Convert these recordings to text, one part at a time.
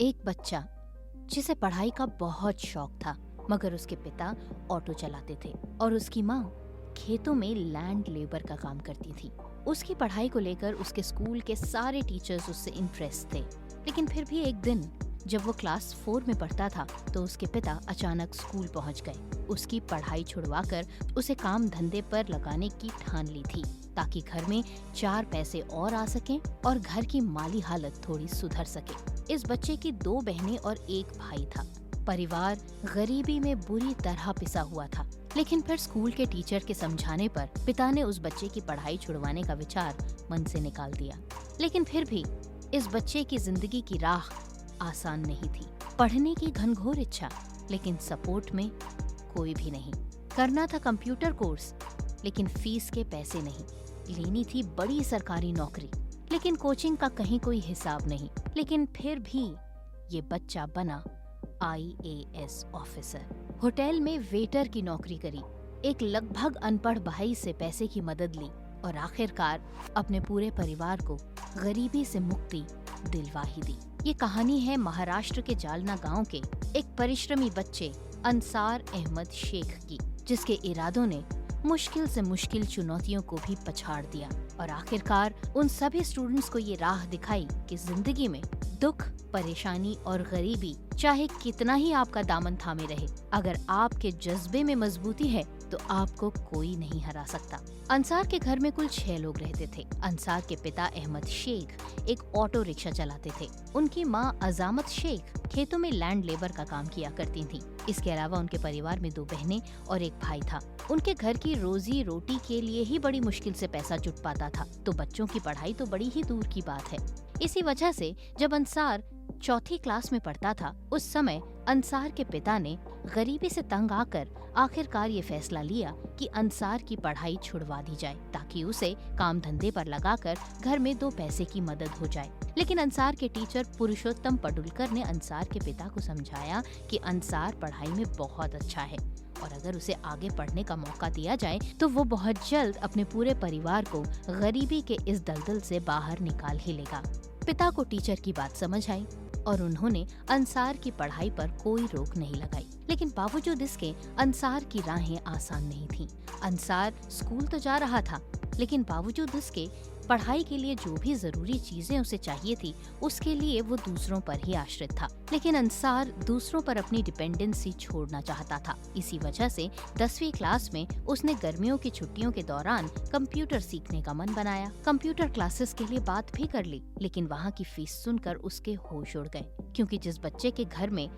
एक बच्चा जिसे पढ़ाई का बहुत शौक था, मगर उसके पिता ऑटो चलाते थे और उसकी माँ खेतों में लैंड लेबर का काम करती थी। उसकी पढ़ाई को लेकर उसके स्कूल के सारे टीचर्स उससे इम्प्रेस थे, लेकिन फिर भी एक दिन जब वो क्लास 4 में पढ़ता था तो उसके पिता अचानक स्कूल पहुंच गए। उसकी पढ़ाई छुड़वाकर उसे काम धंधे पर लगाने की ठान ली थी, ताकि घर में 4 पैसे और आ सकें और घर की माली हालत थोड़ी सुधर सके। इस बच्चे की 2 बहनें और एक भाई था। परिवार गरीबी में बुरी तरह पिसा हुआ था, लेकिन फिर स्कूल के टीचर के समझाने पर पिता ने उस बच्चे की पढ़ाई छुड़वाने का विचार मन से निकाल दिया। लेकिन फिर भी इस बच्चे की जिंदगी की राह आसान नहीं थी। पढ़ने की घनघोर इच्छा, लेकिन सपोर्ट में कोई भी नहीं। करना था कंप्यूटर कोर्स, लेकिन फीस के पैसे नहीं। लेनी थी बड़ी सरकारी नौकरी, लेकिन कोचिंग का कहीं कोई हिसाब नहीं। लेकिन फिर भी ये बच्चा बना IAS ऑफिसर। होटल में वेटर की नौकरी करी, एक लगभग अनपढ़ भाई से पैसे की मदद ली और आखिरकार अपने पूरे परिवार को गरीबी से मुक्ति दिलवा ही दी। ये कहानी है महाराष्ट्र के जालना गांव के एक परिश्रमी बच्चे अंसार अहमद शेख की, जिसके इरादों ने मुश्किल से मुश्किल चुनौतियों को भी पछाड़ दिया और आखिरकार उन सभी स्टूडेंट्स को ये राह दिखाई कि जिंदगी में दुख, परेशानी और गरीबी चाहे कितना ही आपका दामन थामे रहे, अगर आपके जज्बे में मजबूती है तो आपको कोई नहीं हरा सकता। अंसार के घर में कुल 6 लोग रहते थे। अंसार के पिता अहमद शेख एक ऑटो रिक्शा चलाते थे। उनकी माँ अजामत शेख खेतों में लैंड लेबर का काम किया करती थी। इसके अलावा उनके परिवार में 2 बहनें और एक भाई था। उनके घर की रोजी रोटी के लिए ही बड़ी मुश्किल से पैसा जुट पाता था, तो बच्चों की पढ़ाई तो बड़ी ही दूर की बात है। इसी वजह से जब अंसार 4th क्लास में पढ़ता था, उस समय अंसार के पिता ने गरीबी से तंग आकर आखिरकार ये फैसला लिया कि अंसार की पढ़ाई छुड़वा दी जाए, ताकि उसे काम धंधे पर लगाकर घर में 2 पैसे की मदद हो जाए। लेकिन अंसार के टीचर पुरुषोत्तम पडुलकर ने अंसार के पिता को समझाया कि अंसार पढ़ाई में बहुत अच्छा है और अगर उसे आगे पढ़ने का मौका दिया जाए तो वो बहुत जल्द अपने पूरे परिवार को गरीबी के इस दलदल से बाहर निकाल ही लेगा। पिता को टीचर की बात समझ आई और उन्होंने अंसार की पढ़ाई पर कोई रोक नहीं लगाई। लेकिन बावजूद इसके अंसार की राहें आसान नहीं थीं। अंसार स्कूल तो जा रहा था, लेकिन बावजूद इसके पढ़ाई के लिए जो भी जरूरी चीजें उसे चाहिए थी, उसके लिए वो दूसरों पर ही आश्रित था। लेकिन अंसार दूसरों पर अपनी डिपेंडेंसी छोड़ना चाहता था। इसी वजह से 10वीं क्लास में उसने गर्मियों की छुट्टियों के दौरान कंप्यूटर सीखने का मन बनाया। कंप्यूटर क्लासेस के लिए बात भी कर ली, लेकिन वहाँ की फीस सुनकर उसके होश उड़ गए, क्योंकि जिस बच्चे के घर में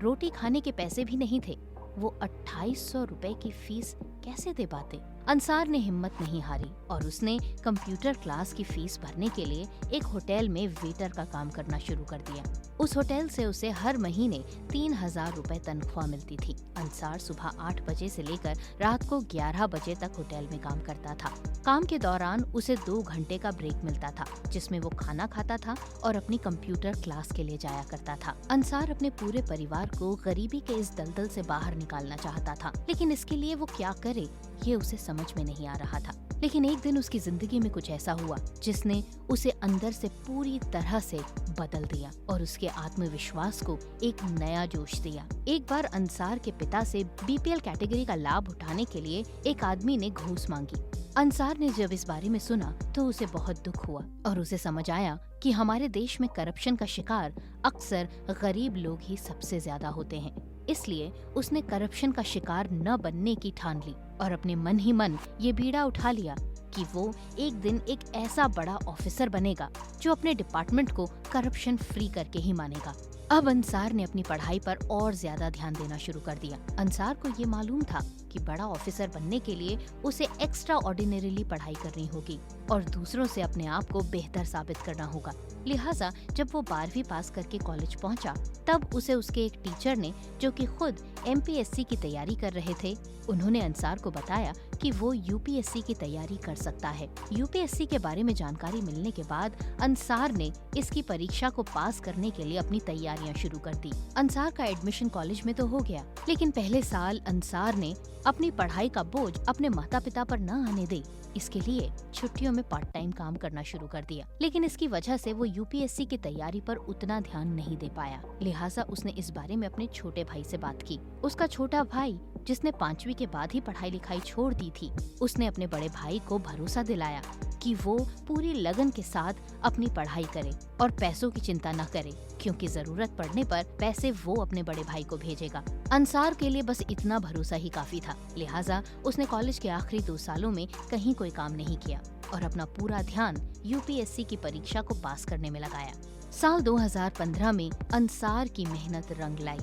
रोटी खाने के पैसे भी नहीं थे, वो 2800 रुपए की फीस कैसे दे पाते। अंसार ने हिम्मत नहीं हारी और उसने कंप्यूटर क्लास की फीस भरने के लिए एक होटल में वेटर का काम करना शुरू कर दिया। उस होटल से उसे हर महीने 3000 रुपए तनख्वाह मिलती थी। अंसार सुबह 8 बजे से लेकर रात को 11 बजे तक होटल में काम करता था। काम के दौरान उसे 2 घंटे का ब्रेक मिलता था, जिसमें वो खाना खाता था और अपनी कंप्यूटर क्लास के लिए जाया करता था। अंसार अपने पूरे परिवार को गरीबी के इस दलदल से बाहर निकालना चाहता था, लेकिन इसके लिए वो क्या करे ये उसे समझ में नहीं आ रहा था। लेकिन एक दिन उसकी जिंदगी में कुछ ऐसा हुआ जिसने उसे अंदर से पूरी तरह से बदल दिया और उसके आत्मविश्वास को एक नया जोश दिया। एक बार अंसार के पिता से BPL कैटेगरी का लाभ उठाने के लिए एक आदमी ने घूस मांगी। अंसार ने जब इस बारे में सुना तो उसे बहुत दुख हुआ और उसे समझ आया कि हमारे देश में करप्शन का शिकार अक्सर गरीब लोग ही सबसे ज्यादा होते हैं। इसलिए उसने करप्शन का शिकार न बनने की ठान ली और अपने मन ही मन ये बीड़ा उठा लिया कि वो एक दिन एक ऐसा बड़ा ऑफिसर बनेगा जो अपने डिपार्टमेंट को करप्शन फ्री करके ही मानेगा। अब अंसार ने अपनी पढ़ाई पर और ज्यादा ध्यान देना शुरू कर दिया। अंसार को ये मालूम था कि बड़ा ऑफिसर बनने के लिए उसे एक्स्ट्रा ऑर्डिनरीली पढ़ाई करनी होगी और दूसरों से अपने आप को बेहतर साबित करना होगा। लिहाजा जब वो 12वीं पास करके कॉलेज पहुंचा, तब उसे उसके एक टीचर ने, जो कि खुद MPSC की तैयारी कर रहे थे, उन्होंने अंसार को बताया कि वो UPSC की तैयारी कर सकता है। UPSC के बारे में जानकारी मिलने के बाद अंसार ने इसकी परीक्षा को पास करने के लिए अपनी तैयारियां शुरू कर दी। अंसार का एडमिशन कॉलेज में तो हो गया, लेकिन पहले साल अंसार ने अपनी पढ़ाई का बोझ अपने माता पिता पर न आने दे, इसके लिए छुट्टियों में पार्ट टाइम काम करना शुरू कर दिया। लेकिन इसकी वजह से वो यूपीएससी की तैयारी पर उतना ध्यान नहीं दे पाया। लिहाजा उसने इस बारे में अपने छोटे भाई से बात की। उसका छोटा भाई, जिसने 5वीं के बाद ही पढ़ाई लिखाई छोड़ दी थी, उसने अपने बड़े भाई को भरोसा दिलाया कि वो पूरी लगन के साथ अपनी पढ़ाई करे और पैसों की चिंता न करे, क्योंकि जरूरत पड़ने पर पैसे वो अपने बड़े भाई को भेजेगा। अंसार के लिए बस इतना भरोसा ही काफी था। लिहाजा उसने कॉलेज के आखिरी 2 सालों में कहीं कोई काम नहीं किया और अपना पूरा ध्यान यूपीएससी की परीक्षा को पास करने में लगाया। साल 2015 में अंसार की मेहनत रंग लाई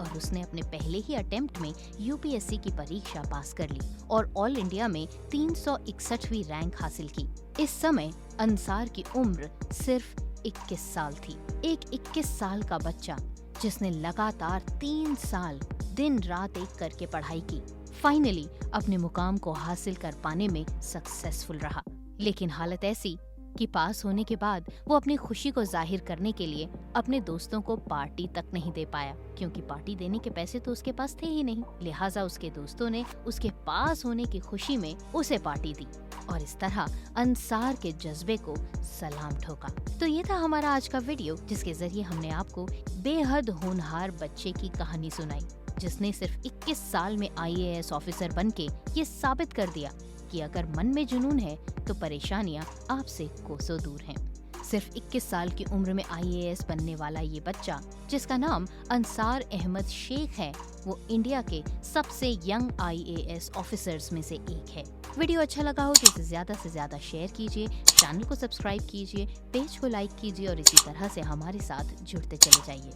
और उसने अपने पहले ही अटेम्प्ट में यूपीएससी की परीक्षा पास कर ली और ऑल इंडिया में 361वीं रैंक हासिल की। इस समय अंसार की उम्र सिर्फ 21 साल थी। एक 21 साल का बच्चा जिसने लगातार 3 साल दिन रात एक करके पढ़ाई की, फाइनली अपने मुकाम को हासिल कर पाने में सक्सेसफुल रहा। लेकिन हालत ऐसी कि पास होने के बाद वो अपनी खुशी को जाहिर करने के लिए अपने दोस्तों को पार्टी तक नहीं दे पाया, क्योंकि पार्टी देने के पैसे तो उसके पास थे ही नहीं। लिहाजा उसके दोस्तों ने उसके पास होने की खुशी में उसे पार्टी दी और इस तरह अंसार के जज्बे को सलाम ठोका। तो ये था हमारा आज का वीडियो, जिसके जरिए हमने आपको बेहद होनहार बच्चे की कहानी सुनाई, जिसने सिर्फ 21 साल में आईएएस ऑफिसर बनके ये साबित कर दिया कि अगर मन में जुनून है तो परेशानियां आपसे कोसों दूर हैं। सिर्फ 21 साल की उम्र में आईएएस बनने वाला ये बच्चा, जिसका नाम अंसार अहमद शेख है, वो इंडिया के सबसे यंग आईएएस ऑफिसर्स में से एक है। वीडियो अच्छा लगा हो तो इसे ज्यादा से ज्यादा शेयर कीजिए, चैनल को सब्सक्राइब कीजिए, पेज को लाइक कीजिए और इसी तरह से हमारे साथ जुड़ते चले जाइए।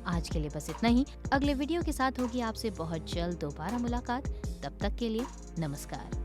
आज के लिए बस इतना ही। अगले वीडियो के साथ होगी आपसे बहुत जल्द दोबारा मुलाकात। तब तक के लिए नमस्कार।